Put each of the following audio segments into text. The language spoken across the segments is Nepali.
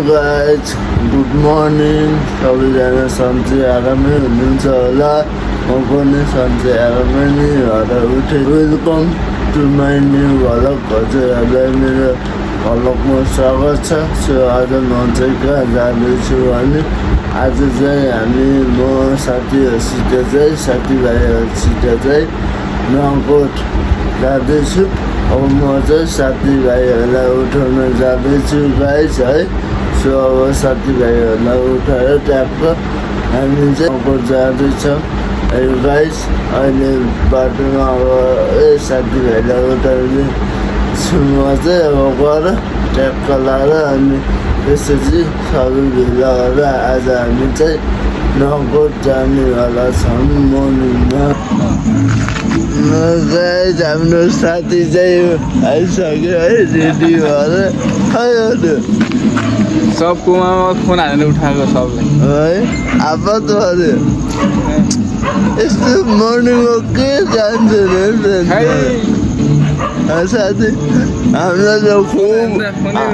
guys, good morning. सबैजना सन्चै आरामै हुनुहुन्छ होला म पनि सन्चै आरामै नै भएर उठेँ welcome to my new vlog हजुरहरूलाई मेरो भ्लगमा स्वागत छ सो आज म चाहिँ कहाँ जाँदैछु भने आज चाहिँ हामी म साथीहरूसित चाहिँ साथीभाइहरूसित चाहिँ नगरकोट जाँदैछु अब म चाहिँ साथीभाइहरूलाई उठाउन जाँदैछु गाइस है सो अब साथीभाइहरूलाई उठाएर ट्याक्क हामी चाहिँ नगरकोट जाँदैछौँ है गाइस अहिले बाटोमा अब साथीभाइलाई उठाउने छु म चाहिँ अब गएर ट्याक्क लाएर अनि त्यसपछि सबै भेला गरेर आज हामी चाहिँ नगरकोट जानेवाला छौँ मर्निङमा गाइस हाम्रो साथी चाहिँ आइसक्यो है रेडी भएर खै सबकोमा फोन हालेर उठाएको सबलाई है आपत पऱ्यो यस्तो मर्निङमा के जान्छ साथी हामीलाई त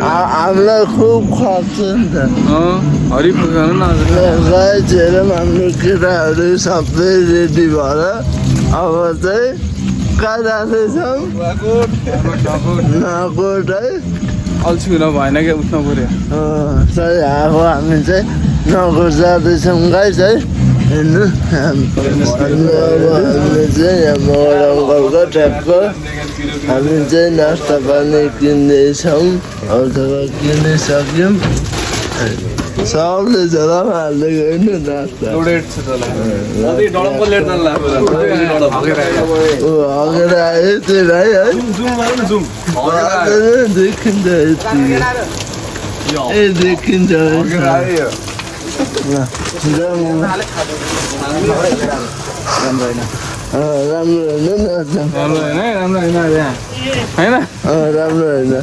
हामीलाई खुब खप्छ नि त हरिफुक्नु न गाइस हेरौँ हाम्रो केटाहरू सबै रेडी भएर अब चाहिँ कहाँ जाँदैछौँ नगरकोट है अल्छी हुन भएन क्या उठ्नु पऱ्यो सही अब हामी चाहिँ नगरकोट जाँदैछौँ गाइस है हेर्नु हामीले चाहिँ यहाँ मगर अङ्कलको ट्याक्क हामी चाहिँ नास्ता पानी किन्दैछौँ अथवा किनिसक्यौँ सबले झोलामा हाल्दै गयो नास्ता हगेर आयो त्यो भाइ है देखिन्छ ए देखिन्छ राम्रो होइन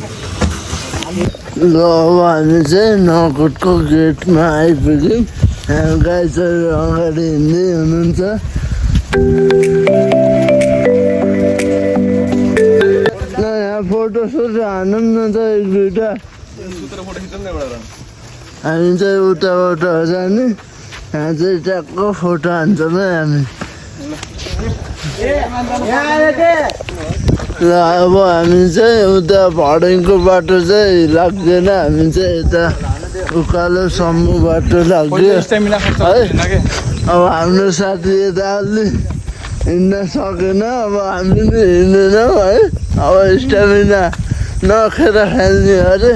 ल अब हामी चाहिँ नगरकोटको गेटमा आइपुग्यौँ यहाँ गाइसहरू अगाडि हिँड्दै हुनुहुन्छ यहाँ फोटो सोटो हानौँ न त एक दुईवटा हामी चाहिँ उताबाट जाने यहाँ चाहिँ ट्याक्क फोटो हान्छौँ है हामी ल अब हामी चाहिँ उता भर्डिङको बाटो चाहिँ लाग्दैन हामी चाहिँ यता उकालोसम्म बाटो लाग्यो है अब हाम्रो साथी यता अलि हिँड्न सकेन अब हामी पनि हिँड्दैनौँ है अब स्टामिना नखेर खेल्ने अरे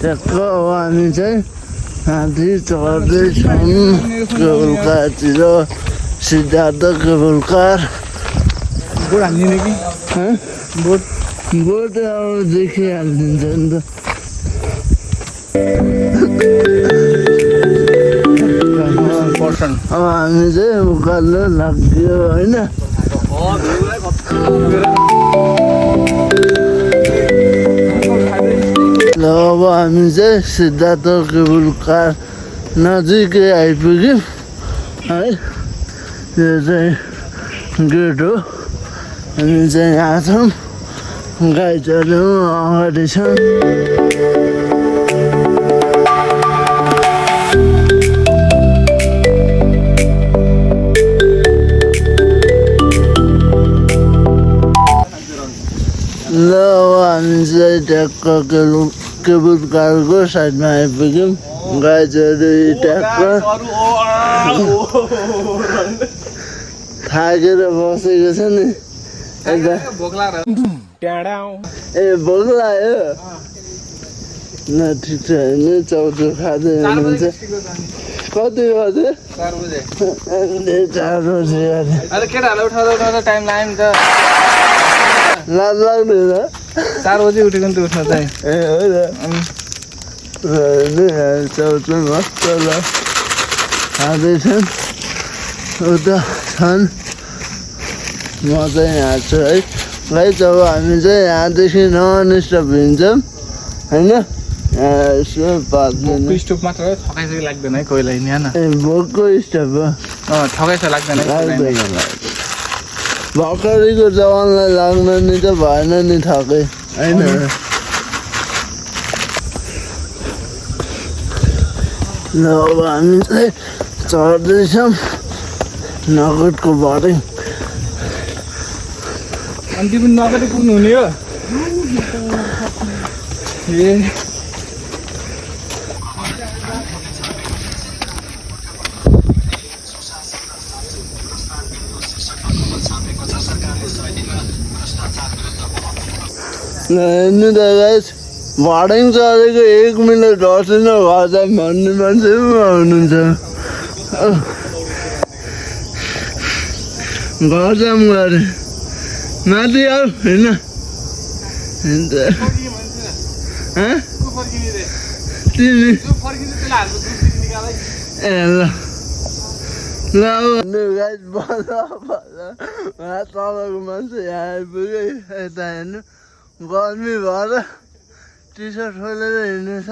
ट्याक्क अब हामी चाहिँ हात्ती चढ्दैछौँ केबुलकारतिर सिद्धार्थ केबुलकार बोट हानिदिने कि बोट अब देखिहालिदिन्छ नि त अब हामी चाहिँ उकालो लाग्यो होइन ल अब हामी चाहिँ सिद्धार्थ केबुलकार नजिकै आइपुग्यौँ है यो चाहिँ गेट हो हामी चाहिँ यहाँ छौँ गाइडहरू अगाडि छन् ल अब हामी चाहिँ ट्याक्क केबुलकारको साइडमा आइपुग्यौँ गाइजहरू ट्याक्क थाकेर बसेको छ नि ए भोक लाग्यो न ठिक छ होइन चाउचाउ खाँदै हुनुहुन्छ कति बजे 4 बजे टाइम लाग्यो नि त लाज लाग्दैन 4 बजे उठेको नि त उठ्न चाहिँ ए हो त चाउचाउ मस्त ल खाँदैछन् उता छन् म चाहिँ यहाँ छु है गाइस अब हामी चाहिँ यहाँदेखि ननस्टप हिँड्छौँ होइन यसो पाक्दैन स्टोभ मात्र थकाइ चाहिँ लाग्दैन है कोहीलाई नि होइन ए भोकको स्टप हो थकाइ चाहिँ लाग्दैन भर्खरैको जवानलाई लाग्न नि त भएन नि ठकै होइन ल अब हामी चाहिँ चढ्दैछौँ नगदको भर्यौँ अनि तिमी नगदै पुग्नु हुने हो ए हेर्नु त गाइस भाडै चढेको 1 मिनट हटेन घर जाऊँ भन्ने मान्छे हुनुहुन्छ घर जाऊँ गरे माथि आऊ होइन तिमी ए ल ल गाइस बल्ल तलको मान्छे यहाँ आइपुग्यो यता हेर्नु गर्मी भएर टी सर्ट खोलेर हिँड्नेछ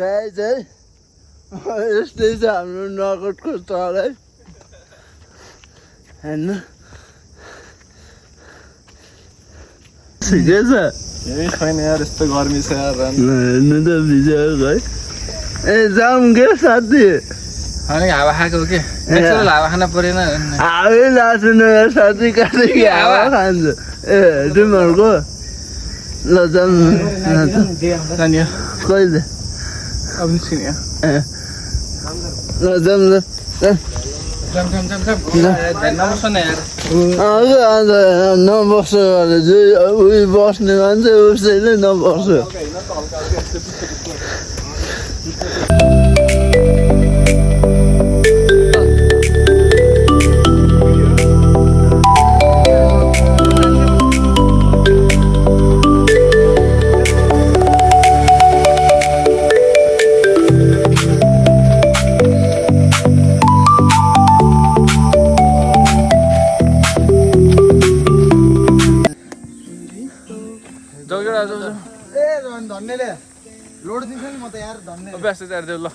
गाइस है यस्तै छ हाम्रो नगदको चढाइ हेर्नु ठिकै छ यही छैन यार यस्तो गर्मी छ यार हेर्नु त भिजेको है ए जाऊँ के साथी अनि हावा खाएको के नेचुरल हावा खान परेन हावै लाग्छु न साथी कहाँदेखि हावा खान्छ ए तिमीहरूको ल जाऊँ जानियो कहिले अब निस्किने ए ल जाऊँ ल नबस्छ न यार अन्त नबस्छ भने चाहिँ उयो बस्ने मान्छे उसैले नबस्छ लोड दिन्छ नि म त यार धन्ने अभ्यास चाहिँ देऊ ल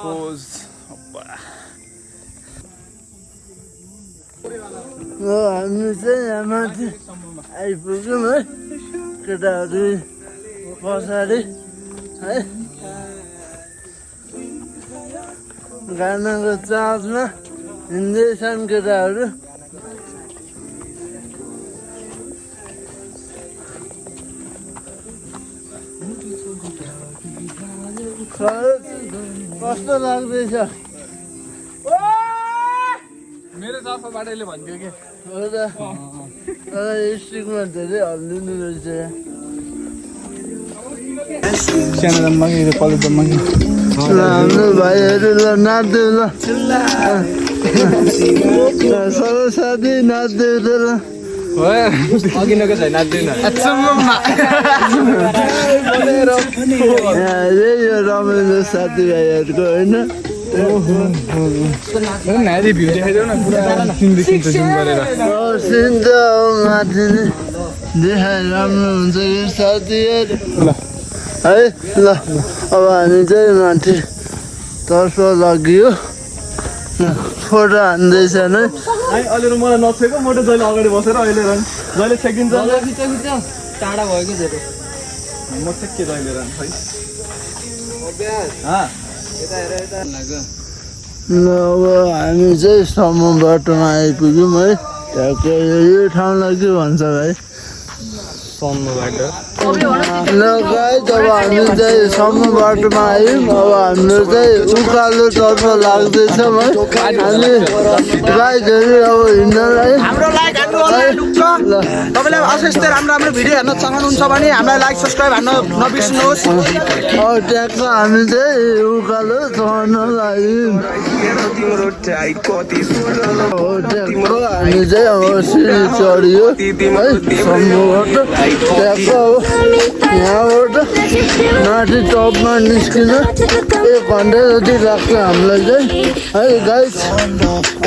पोज हामी चाहिँ यहाँ माथि आइपुग्यौँ है केटाहरू पछाडि है गानाको चार्जमा हिँड्दैछन् केटाहरू कस्तो लाग्दैछ मेरो तर्फबाट यसले भन्थ्यो कि हो त तर स्टिकमा धेरै हल्लिनु रहेछ सानो जम्मा कि कलेज जम्मा कि ल हाम्रो भाइहरू ल नाच्देऊ ल सरस्वती नाच्देऊ त ल अघिनको छैन नाच्दैन यही हो रमाइलो साथीभाइहरूको होइन नारी भ्यू देखाइदेऊ न पुरा सिन गरेर सिन त माथि नै देखाए राम्रो हुन्छ यो साथीहरू है ल अब हामी चाहिँ माथि तर्फ लागियो फोटो हान्दैछन् है अहिले मलाई नछेको मोटो जहिले अगाडि बसेर अहिले जहिले छेकिन्छ टाढा भयो कि धेरै म छेक्के जहिले रन खै ल अब हामी चाहिँ सम्म बाटोमा आइपुग्यौँ है त्यहाँको यो ठाउँलाई के भन्छ भाइ ल गाई जब हामी चाहिँ सम्म बाटोमा आयौँ अब हाम्रो चाहिँ उकालोतर्फ लाग्दैछौँ है हामी गाईहरू अब हिँड्नलाई तपाईँलाई अशेष राम्रो राम्रो भिडियो हेर्न चाहनुहुन्छ भने हामीलाई लाइक सब्सक्राइब हान्न नबिर्सिनुहोस् ट्याक्क हामी चाहिँ उकालो चढ्न लाग्यौँ हामी चाहिँ अब सिँढी चढियो है सम्मबाट ट्याक्क अब यहाँबाट माथि टपमा निस्किन 1 घन्टा जति लाग्छ हामीलाई चाहिँ है गाइस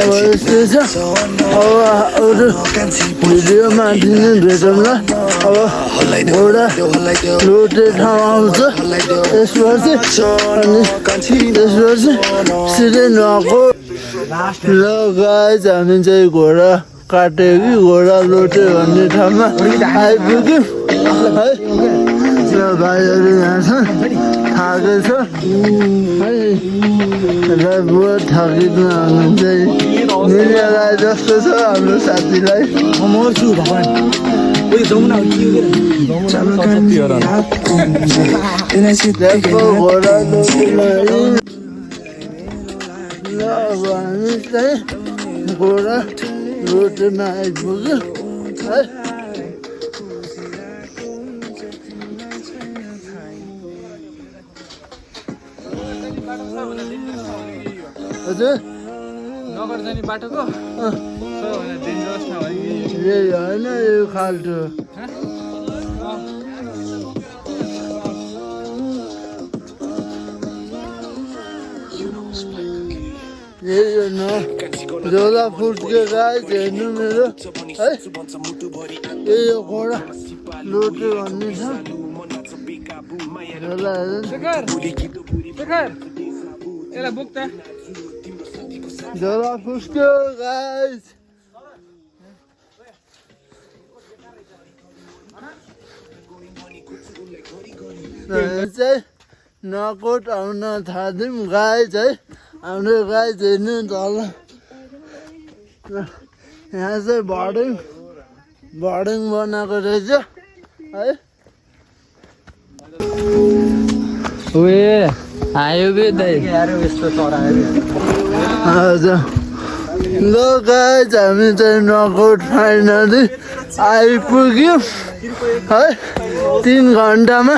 अब यस्तै छ अब अरू भिडियो माथि नै भेटौँला अब एउटा लोटे ठाउँ आउँछ त्यसपछि अनि त्यसपछि सिधै नुहाएको ल गाइस हामी चाहिँ घोडा काट्यो कि घोडा लोट्यो भन्ने ठाउँमा आइपुग्यौँ है। ल भाइहरू यहाँ छ थाकेको छ है र बुवा थाकिनु हुनुहुन्छ निलियालाई जस्तो छ हाम्रो साथीलाई। घोडा लोट्यो ल अब हामी चाहिँ घोडा लोटेमा आइपुग्यो है। हजुर नगर जाने बाटोको सबैभन्दा डेन्जरस नभए यही होइन यो खाल्टो यही हो न झोला फुट्यो गाइस हेर्नु मेरो है। यही हो घोडा लोट्यो भन्ने छ झोला हेर्नु यसलाई बोक त झोला फुट्यो गाइस। चाहिँ नकोट आउन थाल्यौँ गाइस है। हाम्रो गाइस हेर्नु तल यहाँ चाहिँ भर्डिङ बनाएको रहेछ है। ओए आयो बे दाइ यस्तो चराहरू हजुर ल गाइस हामी चाहिँ नकोट फाइनली आइपुग्यौँ है 3 घन्टामा।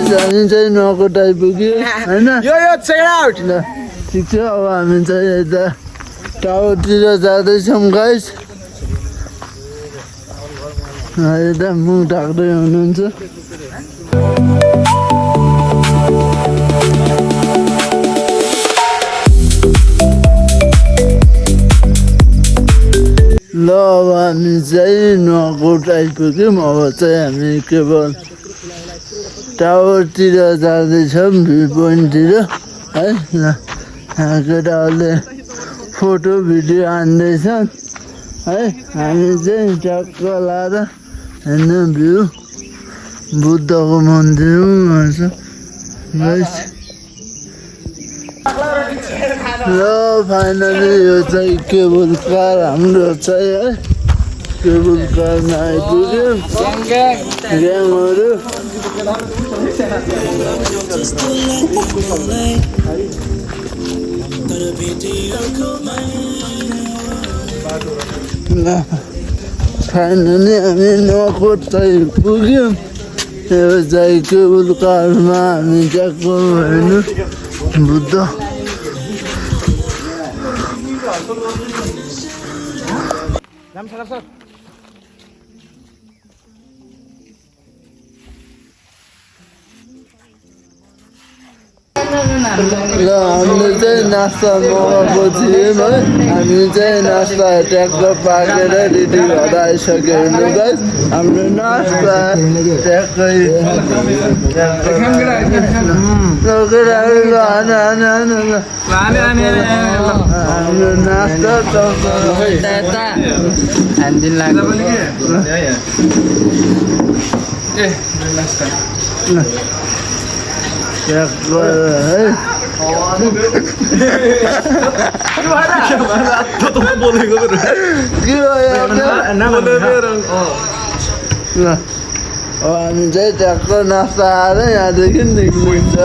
हामी चाहिँ नकोट आइपुग्यो होइन ल ठिक छ। अब हामी चाहिँ यता टावरतिर जाँदैछौँ गाइस। यता मुख ढाक्दै हुनुहुन्छ ल अब हामी चाहिँ नकोट आइपुग्यौँ। अब चाहिँ हामी केवल टावरतिर जाँदैछौँ भ्यू पोइन्टतिर है। ल यहाँ केटाहरूले फोटो भिडियो हान्दैछन् है। हामी चाहिँ टक्क लाएर हेर्नु भ्यू बुद्धको मन्दिर छ गाइस। ल फाइनली यो चाहिँ केबल कार हाम्रो चाहिँ है केबल कारमा आइपुग्यो ग्याङहरू। फाइनली हामी नकोट चाहिँ पुग्यौँ। यो चाहिँ केबल कारमा हामी ट्याक्क हेर्नु बुद्ध ल हामीले चाहिँ नास्ता मगाएको थियौँ है। हामी चाहिँ नास्ता ट्याक्क पाकेर रेडी भएर आइसक्यो हेर्नु गाइस। हाम्रो नास्ता ट्याक्कै हाम्रो नास्ता है। अब हामी चाहिँ ट्याक्क नास्ता आएर यहाँदेखि निक्लिन्छ।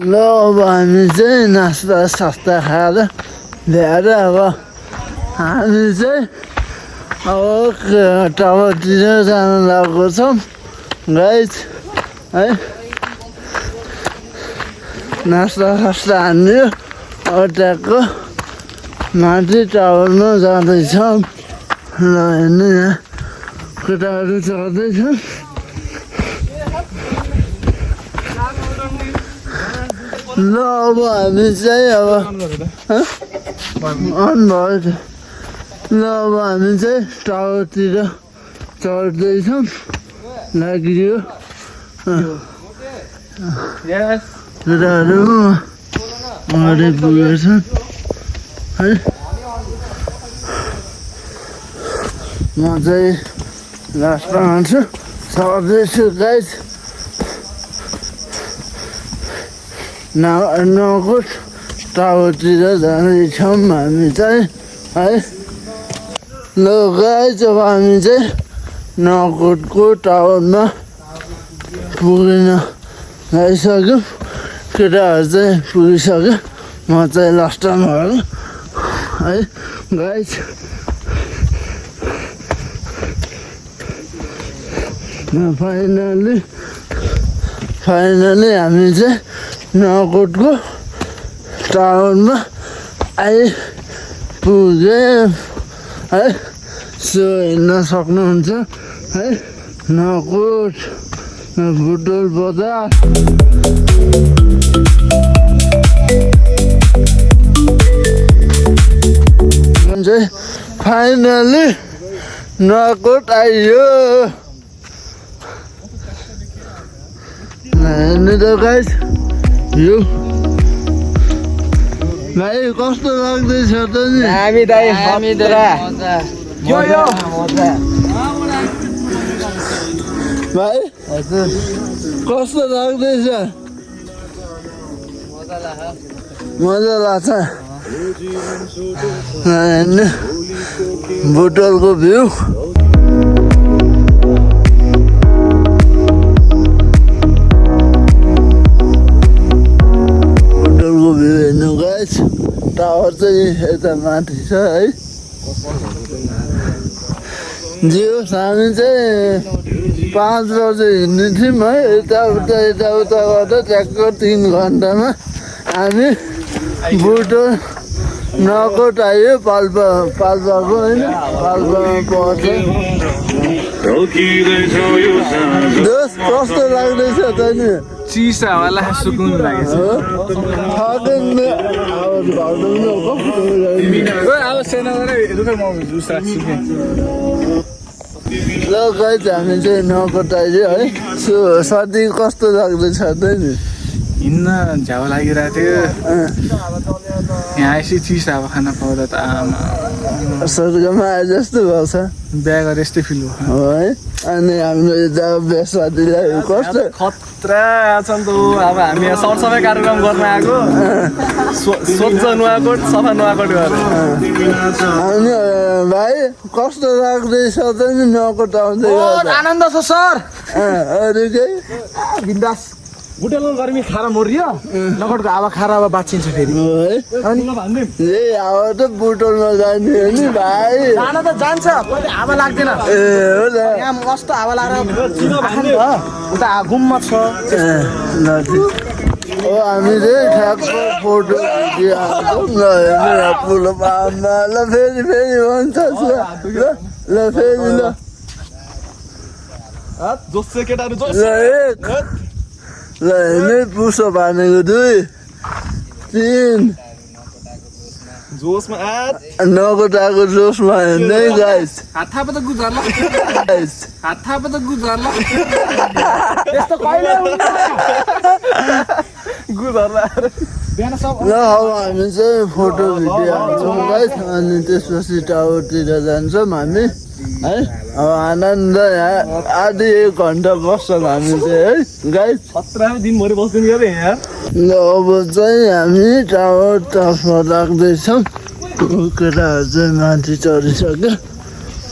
ल अब हामी चाहिँ नास्ता सास्ता खाएर ल्याएर अब हामी चाहिँ अब टावरतिर जान लागेको छौँ गाइस है। नास्ता सास्ता हान्यो अब ट्याक्क माथि टावरमा जाँदैछौँ। ल हेर्नु यहाँ केटाहरू चढ्दैछन्। ल अब हामी चाहिँ अब अन भयो त ल अब हामी चाहिँ टावरतिर चढ्दैछौँ लागियो केटाहरू अगाडि पुगेछन् है म चाहिँ लास्टमा हान्छु चढ्दैछु गाइस नगुट टावरतिर जाँदैछौँ हामी चाहिँ है ल गाइस अब हामी चाहिँ नगुटको टावरमा पुगिन आइसक्यौँ केटाहरू चाहिँ पुगिसक्यो म चाहिँ लास्टमा भयो है गाइस फाइनली हामी चाहिँ नगुटको टाउनमा आइपुग्यौँ है सो हेर्न सक्नुहुन्छ है नगुट बुटोल बजार चाहिँ फाइनली नगुट आइयो हेर्नु त गाइस यो भाइ कस्तो लाग्दैछ त नि हामी दाइ यो भाइ हजुर कस्तो लाग्दैछ मजा लाग्छ हेर्नु बुटोलको भ्यू हेर्नु गाइस टावर चाहिँ यता माथि छ है जियो हामी चाहिँ 5 बजे हिँड्ने थियौँ है यताउता गर्दा ट्याक्क 3 घन्टामा हामी बुटोल नगुट आयो पाल्पाको होइन पाल्पामा पर्छ दोस्त कस्तो लाग्दैछ त नि चिसा वाला सुकुन लागेछ अब सेना रुखै म जुस राख्छु के ल गाइस हामी चाहिँ नगुट आइयो है सो साथी कस्तो लाग्दैछ त नि हिँड्न झ्याउ लागिरहेको थियो यहाँ आएपछि चिसा अब खाना पाउँदा त आमा स्वर्गमा आए जस्तो भएको छ बिहा गरे यस्तै फिल भयो हो है अनि हाम्रो यता साथीलाई कस्तो खतरा छ नि त अब हामी यहाँ सरसफाइ कार्यक्रम गर्न आएको स्वच्छ नुवाकोट सफा नुवाकोट गरेर अनि भाइ कस्तो लाग्दैछ त नि नगुट आउँदै आनन्द छ सर अरू केही बिन्दास बुटोलको गर्मी खाएर मरियो नगुटको हावा खाएर अब बाँचिन्छ फेरि हो है ए अब त बुटोलमा जाने हो नि भाइ जान त जान्छ कहिले हावा लाग्दैन ए हो त यहाँ मस्त हावा लगाएर उता घुममा छ हो हामी चाहिँ ठ्याक्क फोटो पुल पामा ल फेरि भन्छ ल फेरि जोस केटाहरू जोस ल एक ल हेर्नु पुसो पानेको 2 3 जोसमा नगुट आएको जोसमा हेर्दै गाइस हात थापे त गुजार्ला गाइस हात थापे त गुजार्ला त्यस्तो कहिले हुन्छ गुजार्ला बिहान सब ल अब हामी चाहिँ फोटो भिडियो हाल्छौँ गाइस अनि त्यसपछि टावरतिर जान्छौँ हामी है अब आनन्द यहाँ आधी 1 घन्टा बस्छौँ हामी चाहिँ है गाइस खतरा दिनभरि बस्दैन गरे यहाँ ल अब चाहिँ हामी टावर टपमा राख्दैछौँ केटाहरू चाहिँ माथि चढिसक्यो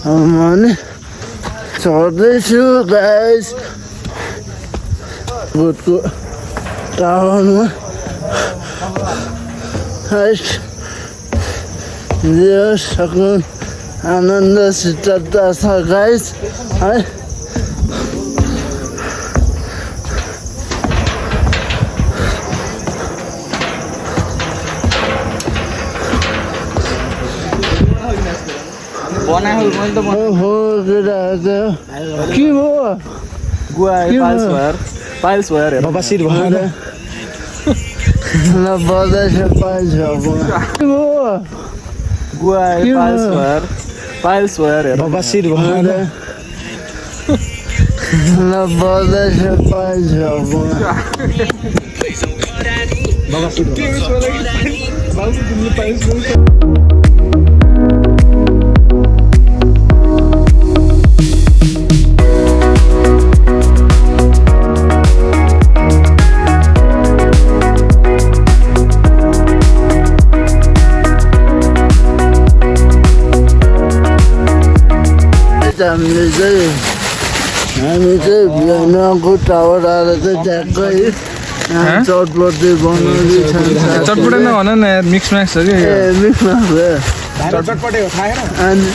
अब म नि चढ्दैछु गाइस बुटको टावरमा जे सकुन आनन्द शीतलता छ गाइस है ओहो केटाहरू के भयो गुवा पाइल्स भएर बसिर भएर ल बजाइस पाइन्छ गुवा पाइल्स भयो हेर बसिर भयो ल बजाइस पाइन्छ हामी चाहिँ बिहानको टावर आएर चाहिँ ट्याक्कै चटपटी बनाउँदैछ चटपटे नभन न यार मिक्स म्याक्स हो कि ए मिक्समा भयो चटपटे हो थाहा छैन अनि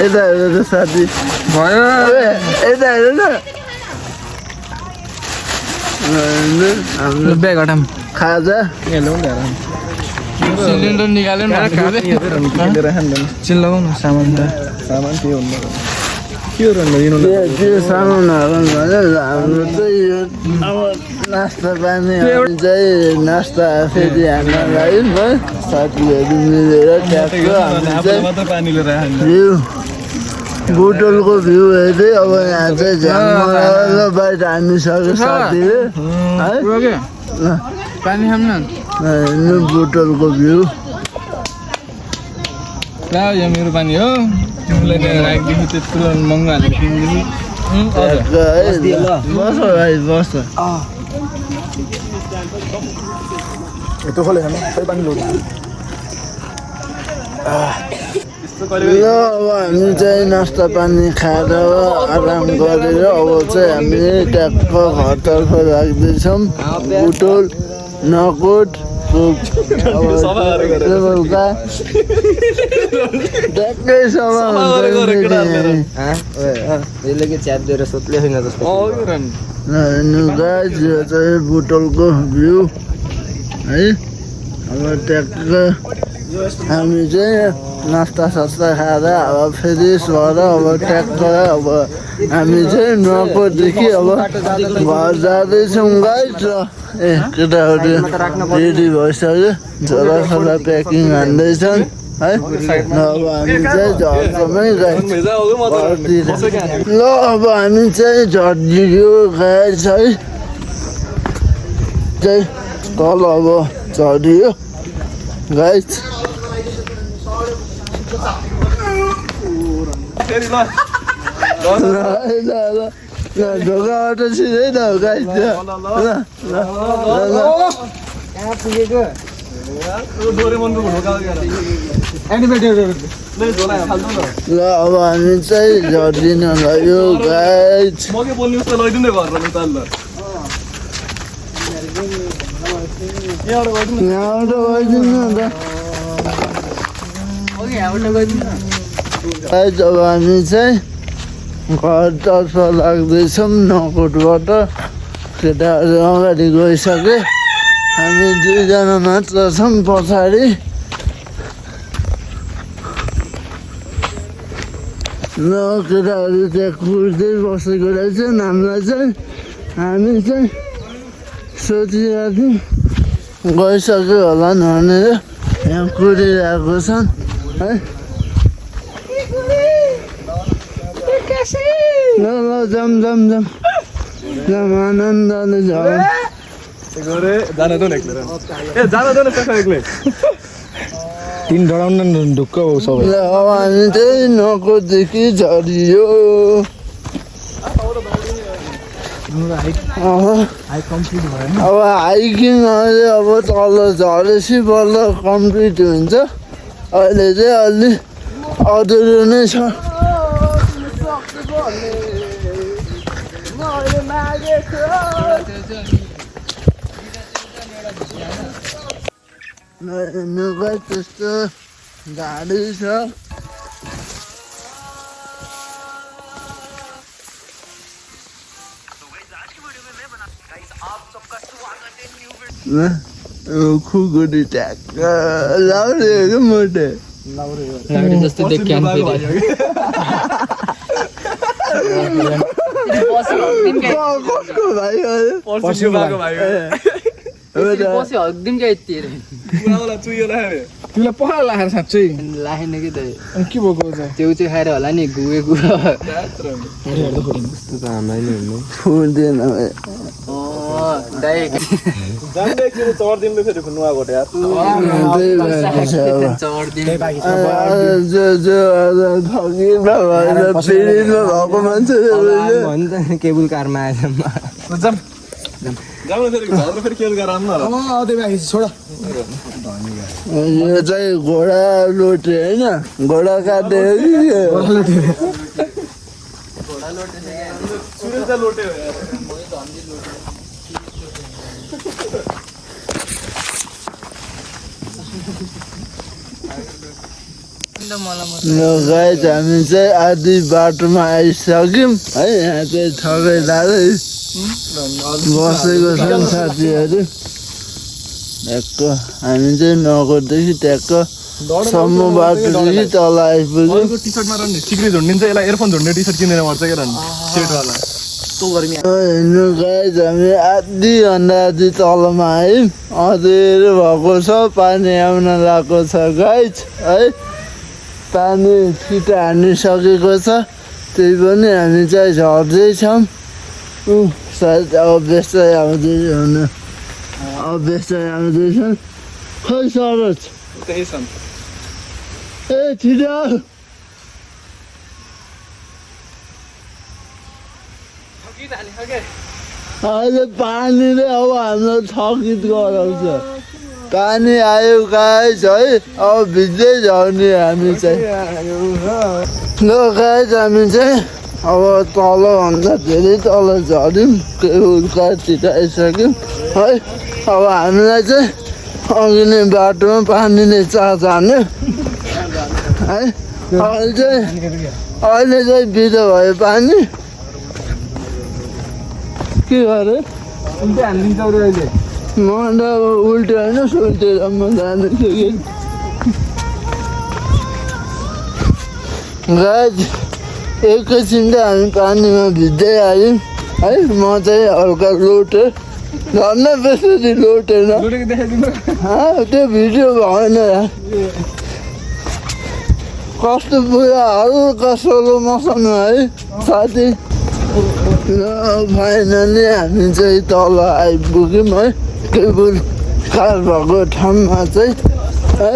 यता हेर त साथी भयो यता हेर न हाम्रो ब्याग हटाम खाजा सिलिन्डर निकाल्यो नि चिल लगाउन सामान के हुनु के हो त्यो सामानहरू भने हाम्रो चाहिँ यो अब नास्ता पानी चाहिँ नास्ता फेरि हान्नलाई साथीहरू मिलेर ट्याक्क पानी लिएर भ्यू बोटलको भ्यू हेर्दै अब यहाँ चाहिँ झ्याङ बाहिर हानिसक्यो साथीले है पानी खाऊँ हेर्नु बोटलको भ्यू ला यो मेरो पानी हो तिमीलाई राखिदिनु त्यत्रो महँगो हालेर किनिदिनु बस भाइ बस त्यो खोले खानु सबै पानी लो ल अब हामी चाहिँ नास्ता पानी खाएर आराम गरेर अब चाहिँ हामीले ट्याक्क घरतर्फ लाग्दैछौँ बुटोल नकोट बेलुका ट्याक्कै सभा यसले के च्याप दिएर सोध्ले छैन जस्तो हेर्नु गाइस यो चाहिँ बुटोलको भ्यू है अब ट्याक्क हामी चाहिँ नास्ता सास्ता खाएर अब फ्रेस भएर अब ट्याक्क अब हामी चाहिँ नकोटदेखि अब घर जाँदैछौँ गाइस र ए केटाहरू रेडी भइसक्यो छोरा प्याकिङ हान्दैछन् है अब हामी चाहिँ झर्छौँ गाइस ल अब हामी चाहिँ झर्दियो गाइस है चाहिँ तल अब झरियो गाइस ढोकाबाट सिधै त गाइस ल अब हामी चाहिँ झर्दिन लाग्यो गाइस यहाँबाट गइदिनु अन्त गाइस अब हामी चाहिँ घरतर्फ लाग्दैछौँ नकोटबाट केटाहरू अगाडि गइसके हामी दुईजना मात्र छौँ पछाडि ल केटाहरू त्यहाँ कुर्दै बसेको रहेछ हामीलाई चाहिँ हामी चाहिँ सोचिरहेको थियौँ गइसक्यो होला भनेर यहाँ कुरिरहेको छन् है ल ल जाम आनन्दले जाऊ तीन डराउन ढुक्क हो सबै ल अब हामी चाहिँ नकोटदेखि झरियो अब हाइकिङ अहिले अब तल झरेपछि बल्ल कम्प्लिट हुन्छ अहिले चाहिँ अलि अधुरो नै छ हेर्नुको त्यस्तो गाडी छ खुकुरी ट्याक्क लाउरे मोटे जस्तो देख कसको भाइ हो? पर्सि युवाको भाइ हो पछि हक्दिम क्या यति पुराउला चुयो लाग्यो तिमीलाई पखाला लाग्यो साँच्चै लाखेन कि त अनि के भएको चाहिँ त्यो चाहिँ खाएर होला नि गुए गुवा फुल्दैन दाइ जान्दै एकछिन चढ्दिमले फेरि नुवा घोटे यार ठगिरमा भएर पिरितमा भएको मान्छे केबुल कारमा आएछ जाम जाउँ फेरि घरमा फेरि केल गरेर आउनु न त्यही भए छोड यो चाहिँ घोडा लोटे होइन घोडा काट्यो कि सुरेश त लोटे हो यार गाइस हामी चाहिँ आधी बाटोमा आइसक्यौँ है यहाँ चाहिँ ठगै लाँदै बसेको छन् साथीहरू ट्याक्क हामी चाहिँ नगरदेखि ट्याक्क सम्म बाटोदेखि तल आइपुग्यौँ अर्को टी सर्टमा रहने सिक्री झुन्डिन्छ यसलाई एयरफोन झुन्ने टी सर्ट किनेर मर्छ क्या रहने सेटवाला हेर्नु गाइस हामी आधीभन्दा आधी तलमा आयौँ अँध्यारो भएको छ पानी आउन लागेको छ गाइस है पानी छिटो हानिसकेको छ त्यही पनि हामी चाहिँ झर्दैछौँ सायद अभ्यास चाहिँ आउँदैछ हुन अभ्यास चाहिँ आउँदैछन् खै सरोज त्यही छन् ए छिटो अहिले पानीले अब हामीलाई थकित गराउँछ पानी आयो गाइस है अब भिज्दै झर्ने हामी चाहिँ ल गाइस हामी चाहिँ अब तलभन्दा धेरै तल झऱ्यौँ केबुल कारतिर आइसक्यौँ है अब हामीलाई चाहिँ अघि नै बाटोमा पानीले चाहने है अहिले चाहिँ बिदा भयो पानी के गरे हानिदिन्छ अहिले म त उल्टे होइन सुल्टेर म जाँदैछु कि गाइस एकैछिन त हामी पानीमा भिज्दै आयौँ है म चाहिँ हल्का लोटे झन् बेसरी लोटेन त्यो भिडियो भएन यार कस्तो पुरा हल्का सोलो मसँग है साथी र फाइनली हामी चाहिँ तल आइपुग्यौँ है केबुल कार भएको ठाउँमा चाहिँ है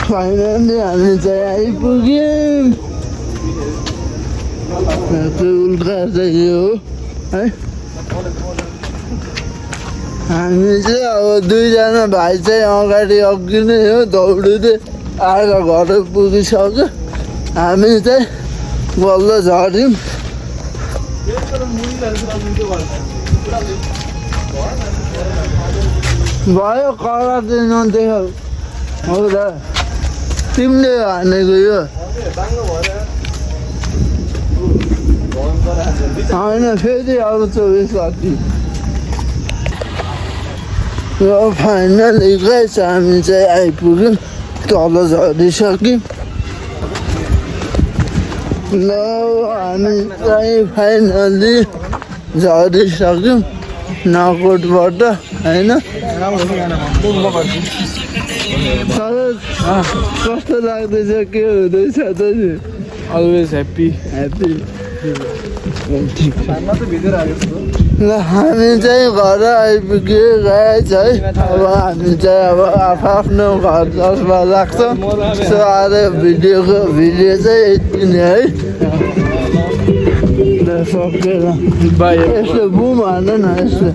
फाइनली हामी चाहिँ आइपुग्यौँ केबुल कार चाहिँ यो हो है हामी चाहिँ अब दुईजना भाइ चाहिँ अगाडि अघि नै हो दौडिँदै आएर घर पुगिसक्यो हामी चाहिँ बल्ल झऱ्यौँ भयो कडा चाहिँ नदेखाउ हो र तिमीले हानेको यो होइन फेरि आउँछ साथी र फाइनली गाइस हामी चाहिँ आइपुग्यौँ तल झरिसक्यौँ ल हामी चाहिँ फाइनली झरिसक्यौँ नकोटबाट होइन कस्तो लाग्दैछ के हुँदैछ त अलवेज ह्याप्पी ह्याप्पी ल हामी चाहिँ घर आइपुग्यो गाइस है अब हामी चाहिँ अब आफ्नो घर जसमा लाग्छ सो आज भिडियो चाहिँ यति नै है ल सकेर बाई यसो बुम हाल्दैन यसो